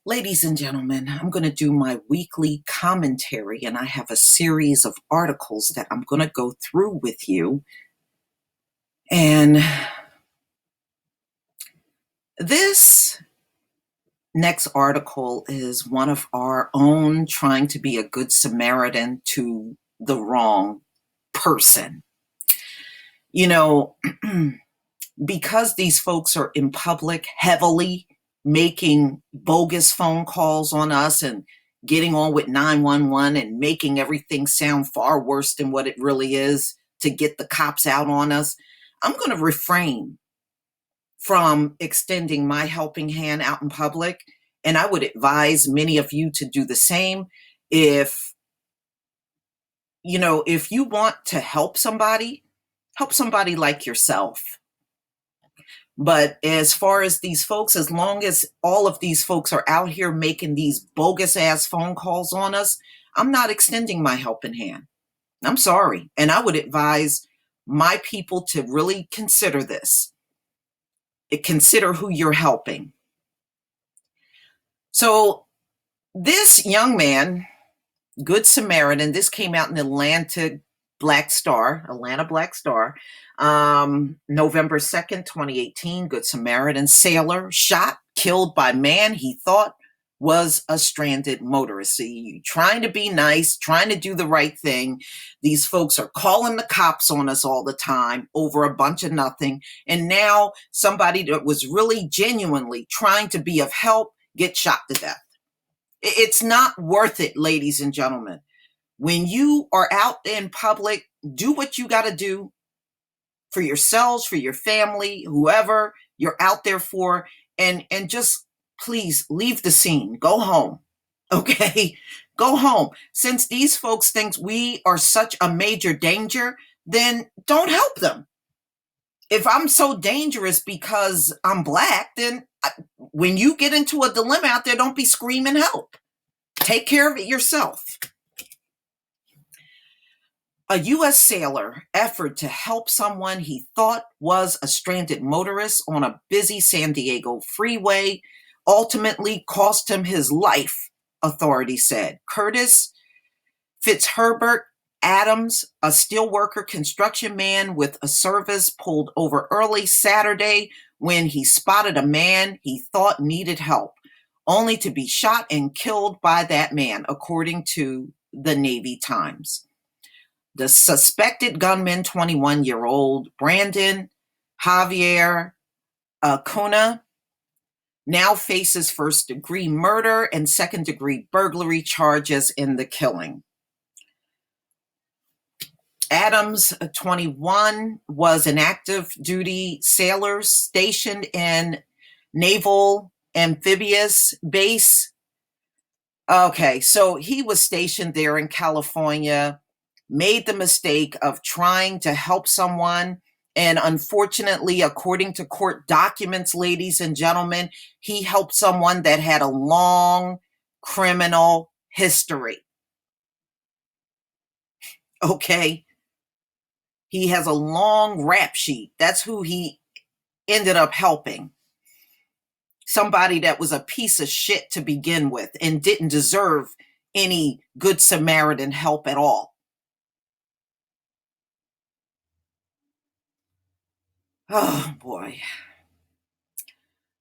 Ladies and gentlemen, I'm going to do my weekly commentary, and I have a series of articles that I'm going to go through with you. And this next article is one of our own trying to be a good Samaritan to the wrong person. You know, because these folks are in public heavily making bogus phone calls on us and getting on with 911 and making everything sound far worse than what it really is to get the cops out on us, I'm going to refrain from extending my helping hand out in public. And I would advise many of you to do the same. If you want to help somebody like yourself. But as far as these folks, as long as all of these folks are out here making these bogus ass phone calls on us, I'm not extending my helping hand. I'm sorry. And I would advise my people to really consider this. Consider who you're helping. So this young man, Good Samaritan, this came out in Atlanta Black Star, November 2nd, 2018. Good Samaritan sailor shot, killed by man he thought was a stranded motorist. See, trying to be nice, trying to do the right thing. These folks are calling the cops on us all the time over a bunch of nothing. And now somebody that was really genuinely trying to be of help gets shot to death. It's not worth it, ladies and gentlemen. When you are out in public, do what you got to do for yourselves, for your family, whoever you're out there for, and just please leave the scene. Go home. Okay? Go home. Since these folks think we are such a major danger, then don't help them. If I'm so dangerous because I'm black, then when you get into a dilemma out there, don't be screaming help. Take care of it yourself. A U.S. sailor effort to help someone he thought was a stranded motorist on a busy San Diego freeway ultimately cost him his life, authorities said. Curtis Fitzherbert Adams, a steelworker construction man with a service, pulled over early Saturday when he spotted a man he thought needed help, only to be shot and killed by that man, according to the Navy Times. The suspected gunman, 21-year-old Brandon Javier Acuna, now faces first-degree murder and second-degree burglary charges in the killing. Adams, 21, was an active duty sailor stationed in Naval Amphibious Base. Okay, so he was stationed there in California, made the mistake of trying to help someone. And unfortunately, according to court documents, ladies and gentlemen, he helped someone that had a long criminal history. Okay. He has a long rap sheet. That's who he ended up helping. Somebody that was a piece of shit to begin with and didn't deserve any Good Samaritan help at all. Oh, boy.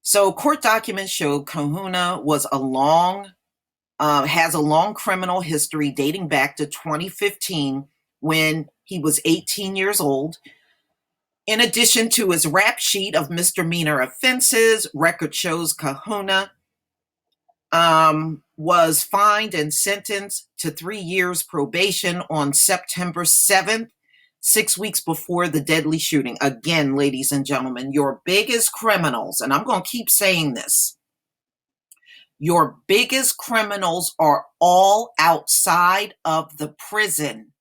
So court documents show Kahuna has a long criminal history dating back to 2015 when he was 18 years old. In addition to his rap sheet of misdemeanor offenses, record shows Kahuna was fined and sentenced to 3 years probation on September 7th, 6 weeks before the deadly shooting. Again, ladies and gentlemen, your biggest criminals, and I'm going to keep saying this, your biggest criminals are all outside of the prison.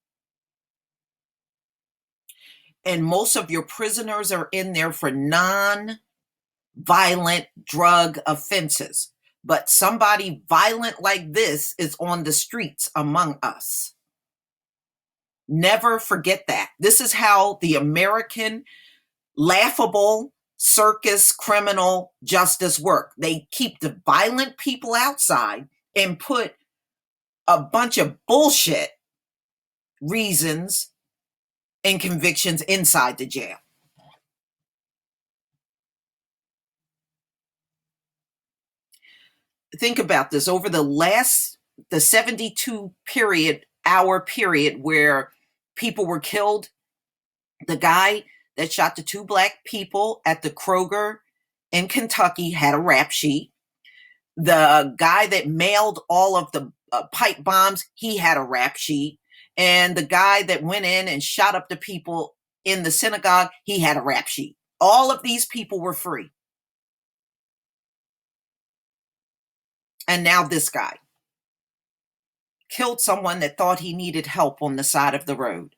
And most of your prisoners are in there for non-violent drug offenses. But somebody violent like this is on the streets among us. Never forget that. This is how the American laughable circus criminal justice work. They keep the violent people outside and put a bunch of bullshit reasons and convictions inside the jail. Think about this. Over the 72 hour period where people were killed, the guy that shot the two black people at the Kroger in Kentucky had a rap sheet. The guy that mailed all of the pipe bombs, he had a rap sheet. And the guy that went in and shot up the people in the synagogue, he had a rap sheet. All of these people were free. And now this guy killed someone that thought he needed help on the side of the road.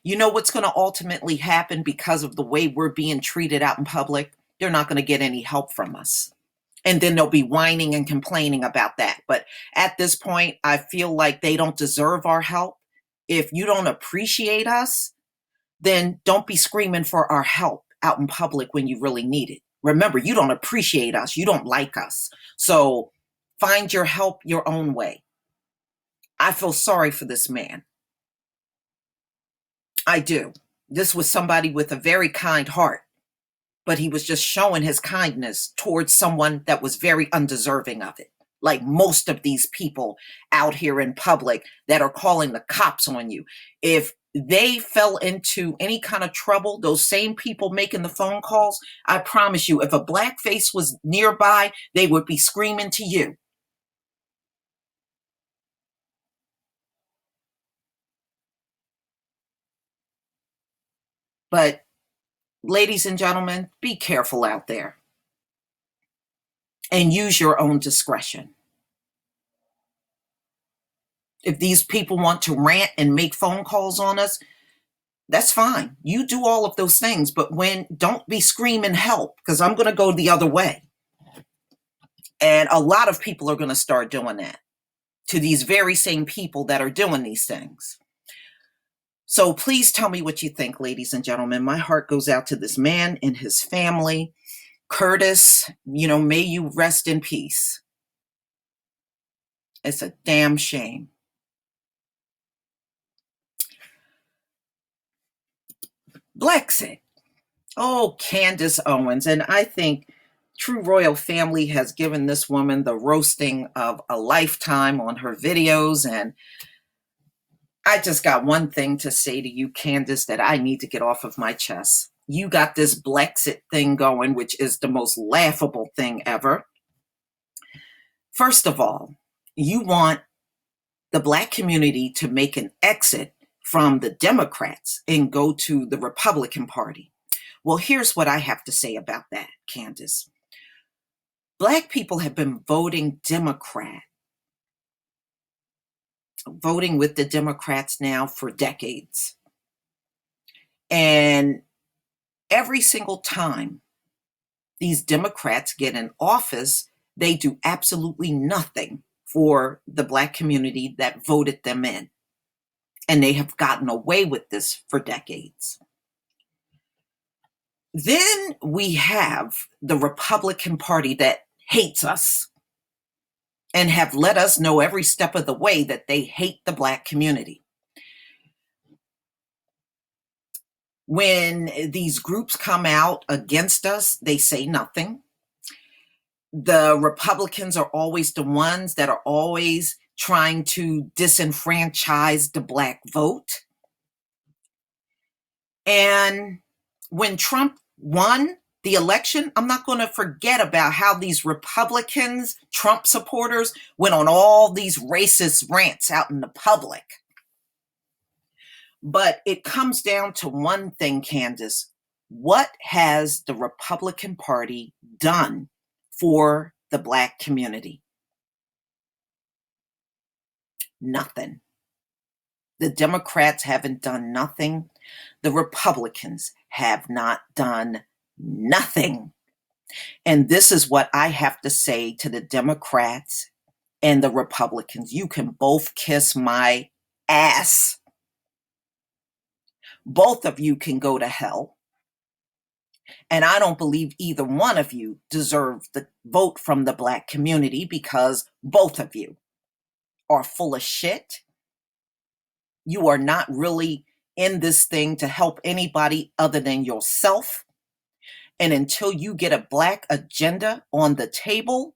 You know what's going to ultimately happen because of the way we're being treated out in public? They're not going to get any help from us. And then they'll be whining and complaining about that. But at this point, I feel like they don't deserve our help. If you don't appreciate us, then don't be screaming for our help out in public when you really need it. Remember, you don't appreciate us. You don't like us. So find your help your own way. I feel sorry for this man. I do. This was somebody with a very kind heart, but he was just showing his kindness towards someone that was very undeserving of it. Like most of these people out here in public that are calling the cops on you. If they fell into any kind of trouble, those same people making the phone calls, I promise you, if a black face was nearby, they would be screaming to you. But ladies and gentlemen, be careful out there and use your own discretion. If these people want to rant and make phone calls on us, that's fine. You do all of those things, but don't be screaming help, because I'm going to go the other way. And a lot of people are going to start doing that to these very same people that are doing these things. So please tell me what you think, ladies and gentlemen. My heart goes out to this man and his family. Curtis, may you rest in peace. It's a damn shame. Blexit. Oh, Candace Owens. And I think True Royal Family has given this woman the roasting of a lifetime on her videos. And I just got one thing to say to you, Candace, that I need to get off of my chest. You got this Blexit thing going, which is the most laughable thing ever. First of all, you want the black community to make an exit from the Democrats and go to the Republican Party. Well, here's what I have to say about that, Candace. Black people have been voting Democrat, voting with the Democrats now for decades. And every single time these Democrats get in office, they do absolutely nothing for the black community that voted them in. And they have gotten away with this for decades. Then we have the Republican Party that hates us and have let us know every step of the way that they hate the black community. When these groups come out against us, they say nothing. The Republicans are always the ones that are always trying to disenfranchise the black vote. And when Trump won the election, I'm not going to forget about how these Republicans, Trump supporters, went on all these racist rants out in the public. But it comes down to one thing, Candace. What has the Republican Party done for the black community? Nothing. The Democrats haven't done nothing. The Republicans have not done nothing. And this is what I have to say to the Democrats and the Republicans. You can both kiss my ass. Both of you can go to hell. And I don't believe either one of you deserve the vote from the Black community because both of you are full of shit. You are not really in this thing to help anybody other than yourself. And until you get a Black agenda on the table,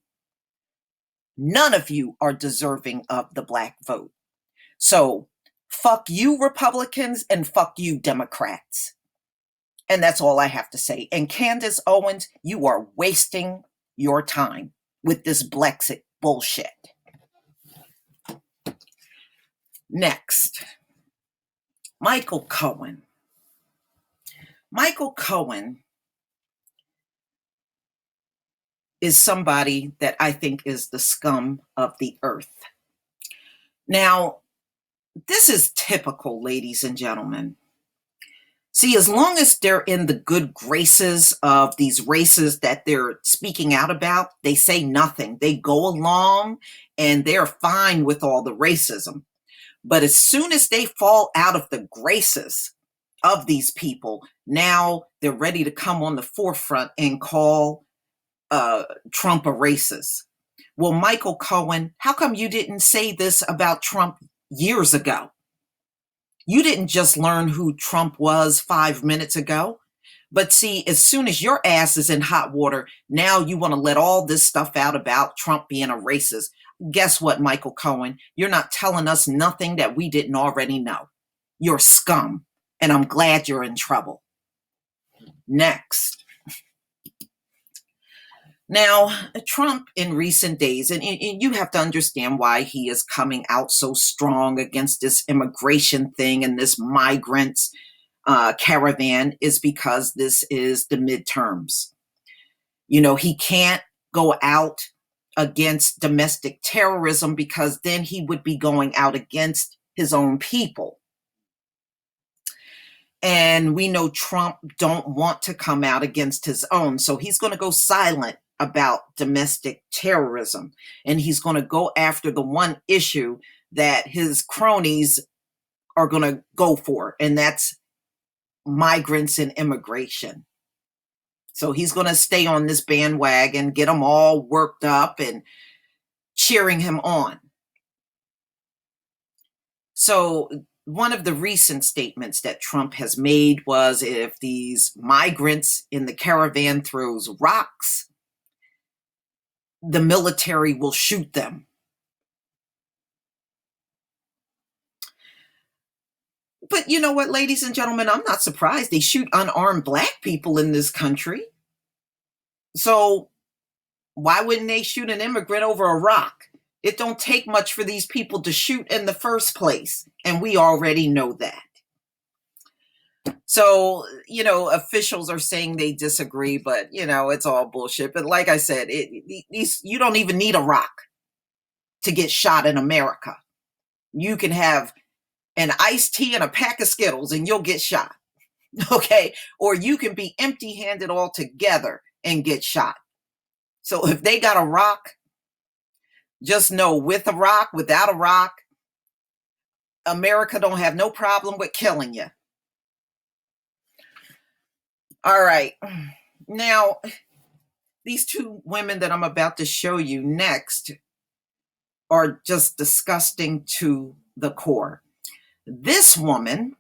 none of you are deserving of the Black vote. So fuck you, Republicans, and fuck you, Democrats. And that's all I have to say. And Candace Owens, you are wasting your time with this Brexit bullshit. Next, Michael Cohen. Michael Cohen is somebody that I think is the scum of the earth. Now, this is typical, ladies and gentlemen. See, as long as they're in the good graces of these races that they're speaking out about, they say nothing. They go along and they're fine with all the racism. But as soon as they fall out of the graces of these people, now they're ready to come on the forefront and call Trump a racist. Well, Michael Cohen, how come you didn't say this about Trump years ago? You didn't just learn who Trump was 5 minutes ago. But see, as soon as your ass is in hot water, now you want to let all this stuff out about Trump being a racist. Guess what, Michael Cohen? You're not telling us nothing that we didn't already know. You're scum, and I'm glad you're in trouble. Next. Now, Trump in recent days, and you have to understand why he is coming out so strong against this immigration thing and this migrants caravan, is because this is the midterms. You know, he can't go out against domestic terrorism because then he would be going out against his own people. And we know Trump don't want to come out against his own, so he's going to go silent about domestic terrorism, and he's going to go after the one issue that his cronies are going to go for, and that's migrants and immigration. So he's going to stay on this bandwagon, get them all worked up and cheering him on. So one of the recent statements that Trump has made was, if these migrants in the caravan throws rocks, the military will shoot them. But you know what, ladies and gentlemen, I'm not surprised. They shoot unarmed Black people in this country. So why wouldn't they shoot an immigrant over a rock? It don't take much for these people to shoot in the first place, and we already know that. So, you know, officials are saying they disagree, but, you know, it's all bullshit. But like I said, you don't even need a rock to get shot in America. You can have an iced tea and a pack of Skittles and you'll get shot, okay? Or you can be empty-handed altogether and get shot. So if they got a rock, just know, with a rock, without a rock, America don't have no problem with killing you. All right. Now, these two women that I'm about to show you next are just disgusting to the core. This woman,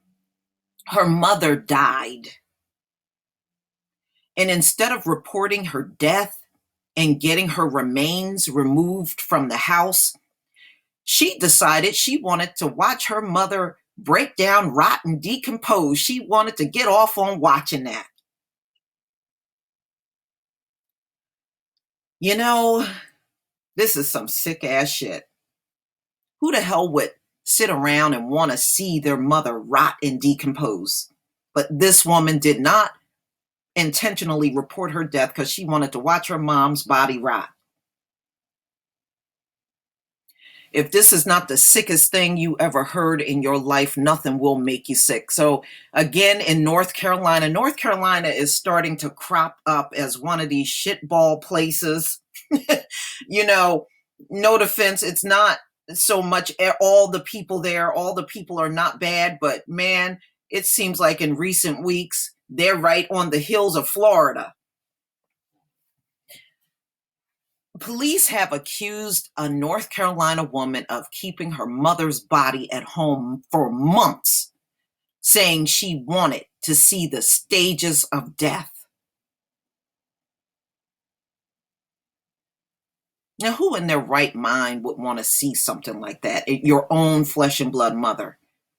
her mother died. And instead of reporting her death and getting her remains removed from the house, she decided she wanted to watch her mother break down, rot, and decompose. She wanted to get off on watching that. You know, this is some sick ass shit. Who the hell would sit around and want to see their mother rot and decompose? But this woman did not intentionally report her death because she wanted to watch her mom's body rot. If this is not the sickest thing you ever heard in your life, nothing will make you sick. So again, in North Carolina is starting to crop up as one of these shitball places. You know, no defense, it's not so much all the people there. All the people are not bad, but man, it seems like in recent weeks, they're right on the hills of Florida. Police have accused a North Carolina woman of keeping her mother's body at home for months, saying she wanted to see the stages of death. Now, who in their right mind would want to see something like that? Your own flesh and blood mother.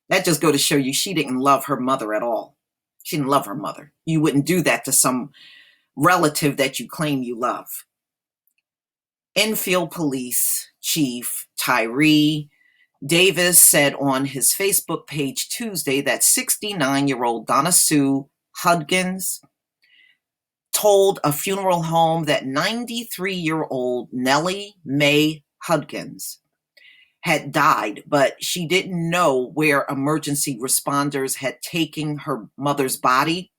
That just go to show you she didn't love her mother at all. She didn't love her mother. You wouldn't do that to some relative that you claim you love. Enfield Police Chief Tyree Davis said on his Facebook page Tuesday that 69-year-old Donna Sue Hudgens told a funeral home that 93-year-old Nellie Mae Hudgens had died, but she didn't know where emergency responders had taken her mother's body.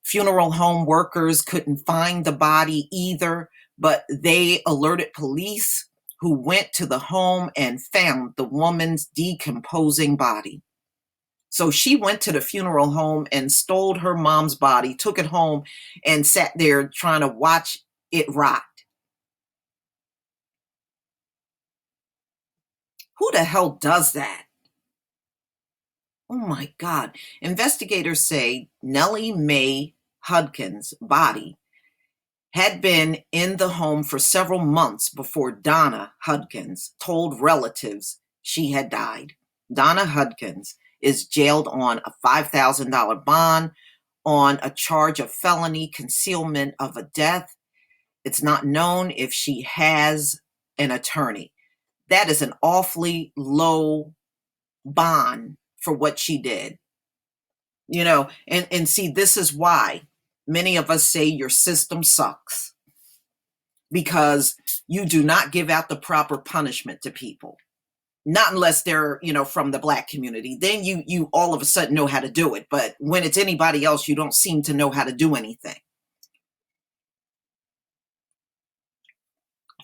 Funeral home workers couldn't find the body either, but they alerted police, who went to the home and found the woman's decomposing body. So she went to the funeral home and stole her mom's body, took it home, and sat there trying to watch it rot. Who the hell does that? Oh my God. Investigators say Nellie Mae Hudgens' body had been in the home for several months before Donna Hudgens told relatives she had died. Donna Hudgens is jailed on a $5,000 bond on a charge of felony concealment of a death. It's not known if she has an attorney. That is an awfully low bond for what she did. And see, this is why many of us say your system sucks, because you do not give out the proper punishment to people. Not unless they're, from the Black community. Then you all of a sudden know how to do it. But when it's anybody else, you don't seem to know how to do anything.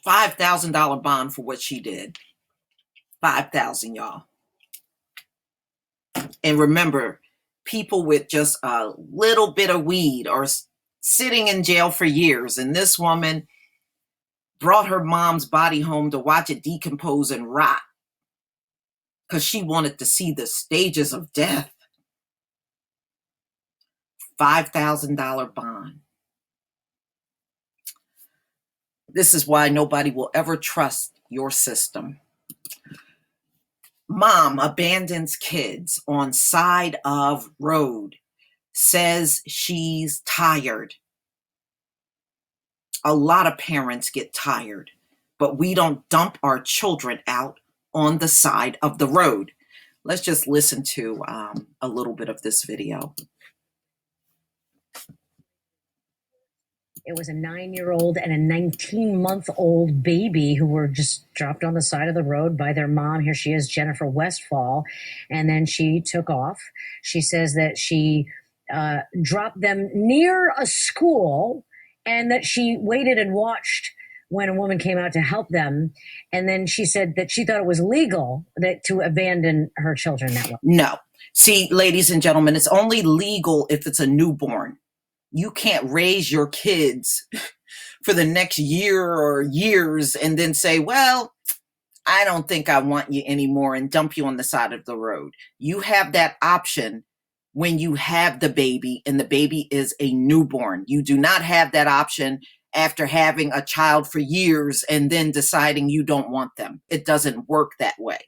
$5,000 bond for what she did. 5,000, y'all. And remember, people with just a little bit of weed are sitting in jail for years. And this woman brought her mom's body home to watch it decompose and rot because she wanted to see the stages of death. $5,000 bond. This is why nobody will ever trust your system. Mom abandons kids on side of road, says she's tired. A lot of parents get tired, but we don't dump our children out on the side of the road. Let's just listen to a little bit of this video. It was a 9-year-old and a 19-month-old baby who were just dropped on the side of the road by their mom. Here she is, Jennifer Westfall. And then she took off. She says that she dropped them near a school and that she waited and watched when a woman came out to help them. And then she said that she thought it was legal to abandon her children that way. No. See, ladies and gentlemen, it's only legal if it's a newborn. You can't raise your kids for the next year or years and then say, well, I don't think I want you anymore, and dump you on the side of the road. You have that option when you have the baby and the baby is a newborn. You do not have that option after having a child for years and then deciding you don't want them. It doesn't work that way.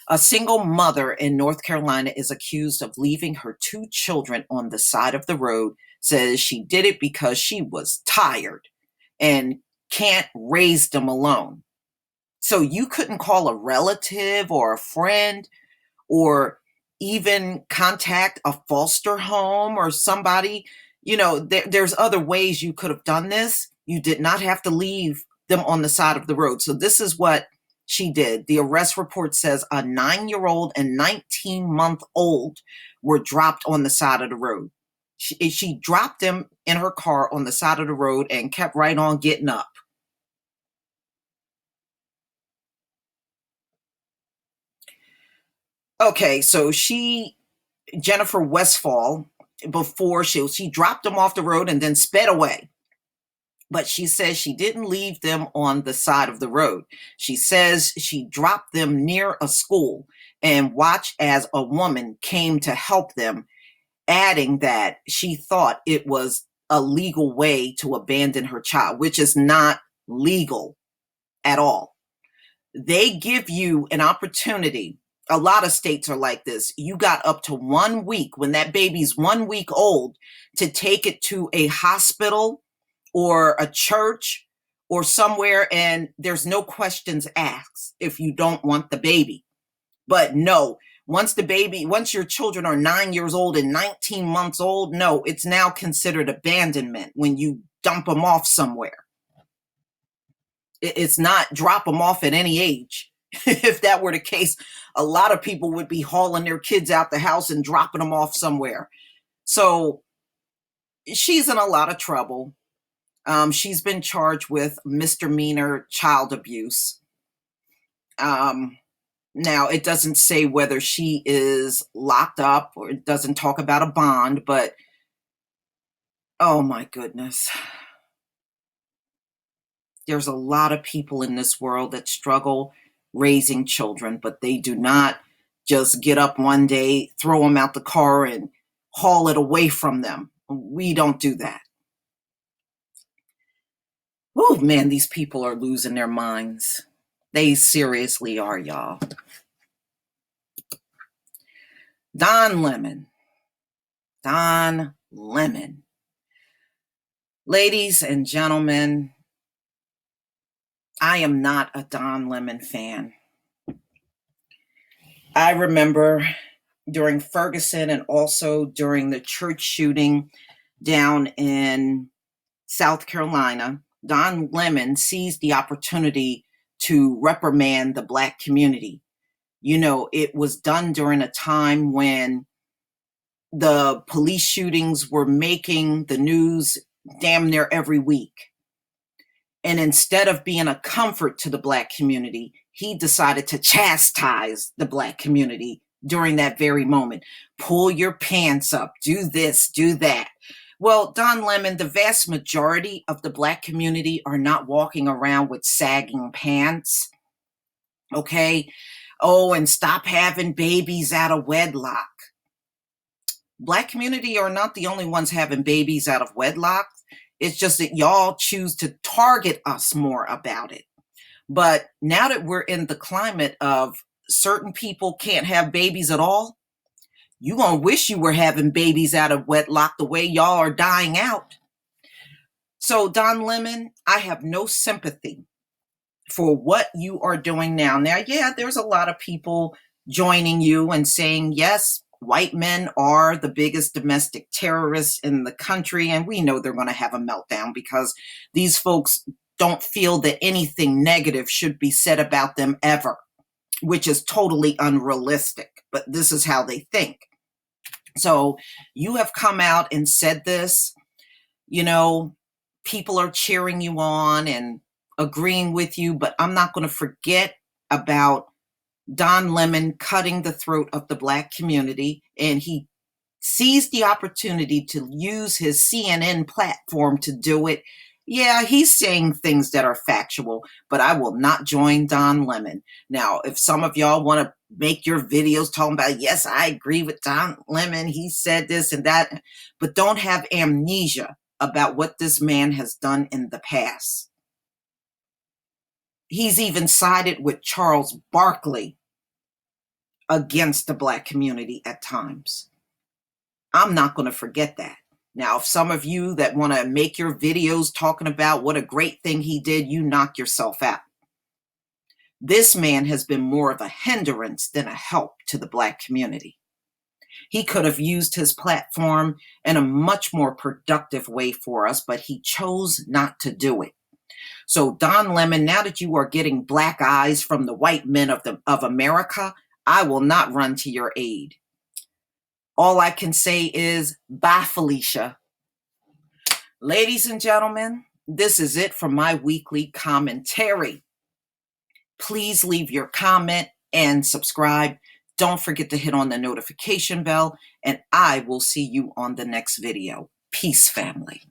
A single mother in North Carolina is accused of leaving her 2 children on the side of the road, says she did it because she was tired and can't raise them alone. So you couldn't call a relative or a friend or even contact a foster home or somebody. There's other ways you could have done this. You did not have to leave them on the side of the road. So this is what she did. The arrest report says a 9-year-old and 19-month-old were dropped on the side of the road. She dropped them in her car on the side of the road and kept right on getting up. Okay, so she Jennifer Westfall, before she dropped them off the road and then sped away. But she says she didn't leave them on the side of the road. She says she dropped them near a school and watched as a woman came to help them, adding that she thought it was a legal way to abandon her child, which is not legal at all. They give you an opportunity. A lot of states are like this. You got up to 1 week when that baby's 1 week old to take it to a hospital or a church or somewhere, and there's no questions asked if you don't want the baby. But no, once your children are 9 years old and 19 months old, no, it's now considered abandonment when you dump them off somewhere. It's not drop them off at any age. If that were the case, a lot of people would be hauling their kids out the house and dropping them off somewhere. So she's in a lot of trouble. She's been charged with misdemeanor child abuse. Now, it doesn't say whether she is locked up, or it doesn't talk about a bond, but oh my goodness. There's a lot of people in this world that struggle raising children, but they do not just get up one day, throw them out the car, and haul it away from them. We don't do that. Oh man, these people are losing their minds. They seriously are, y'all. Don Lemon. Don Lemon. Ladies and gentlemen, I am not a Don Lemon fan. I remember during Ferguson and also during the church shooting down in South Carolina, Don Lemon seized the opportunity to reprimand the Black community. You know, it was done during a time when the police shootings were making the news damn near every week. And instead of being a comfort to the Black community, he decided to chastise the Black community during that very moment. Pull your pants up, do this, do that. Well, Don Lemon, the vast majority of the Black community are not walking around with sagging pants. Okay? Oh, and stop having babies out of wedlock. Black community are not the only ones having babies out of wedlock. It's just that y'all choose to target us more about it. But now that we're in the climate of certain people can't have babies at all, you gonna wish you were having babies out of wedlock the way y'all are dying out. So Don Lemon, I have no sympathy for what you are doing now. Now, yeah, there's a lot of people joining you and saying, yes, white men are the biggest domestic terrorists in the country, and we know they're going to have a meltdown because these folks don't feel that anything negative should be said about them ever, which is totally unrealistic, but this is how they think. So you have come out and said this, you know, people are cheering you on and agreeing with you, but I'm not going to forget about Don Lemon cutting the throat of the Black community, and he seized the opportunity to use his CNN platform to do it. Yeah, he's saying things that are factual, but I will not join Don Lemon. Now, if some of y'all want to make your videos talking about, yes, I agree with Don Lemon, he said this and that, but don't have amnesia about what this man has done in the past. He's even sided with Charles Barkley against the Black community at times. I'm not going to forget that. Now, if some of you that want to make your videos talking about what a great thing he did, you knock yourself out. This man has been more of a hindrance than a help to the Black community. He could have used his platform in a much more productive way for us, but he chose not to do it. So Don Lemon, now that you are getting black eyes from the white men of America, I will not run to your aid. All I can say is, bye, Felicia. Ladies and gentlemen, this is it for my weekly commentary. Please leave your comment and subscribe. Don't forget to hit on the notification bell, and I will see you on the next video. Peace, family.